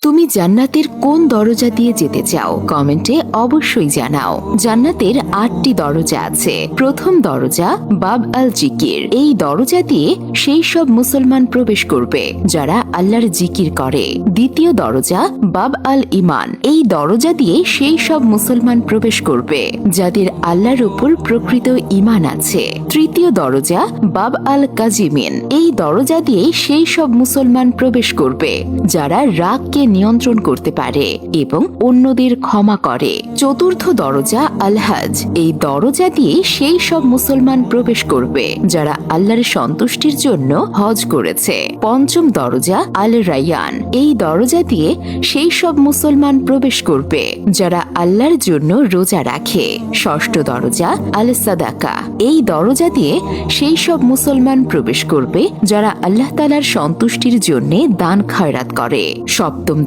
তুমি জান্নাতের কোন দরজা দিয়ে যেতে চাও কমেন্টে অবশ্যই জানাও। জান্নাতের 8টি দরজা আছে। প্রথম দরজা বাব আল জিকির। এই দরজা দিয়ে সেই সব মুসলমান প্রবেশ করবে যারা আল্লাহর জিকির করে। দ্বিতীয় দরজা বাব আল ইমান। এই দরজা দিয়ে সেই সব মুসলমান প্রবেশ করবে যাদের আল্লাহর উপর প্রকৃত ইমান আছে। তৃতীয় দরজা বাব আল কাজিমিন। এই দরজা দিয়ে সেই সব মুসলমান প্রবেশ করবে যারা রাগকে নিয়ন্ত্রণ করতে পারে এবং অন্যদের ক্ষমা করে। চতুর্থ দরজা আল হজ। এই দরজা দিয়ে সেই সব মুসলমান প্রবেশ করবে যারা আল্লাহর সন্তুষ্টির জন্য হজ করেছে। পঞ্চম দরজা আল রায়ান। এই দরজা দিয়ে সেই সব মুসলমান প্রবেশ করবে যারা আল্লাহর জন্য রোজা রাখে। ষষ্ঠ দরজা আল সাদাকা। এই দরজা দিয়ে সেই সব মুসলমান প্রবেশ করবে যারা আল্লাহ তাআলার সন্তুষ্টির জন্য দান খয়রাত করে। সপ্তম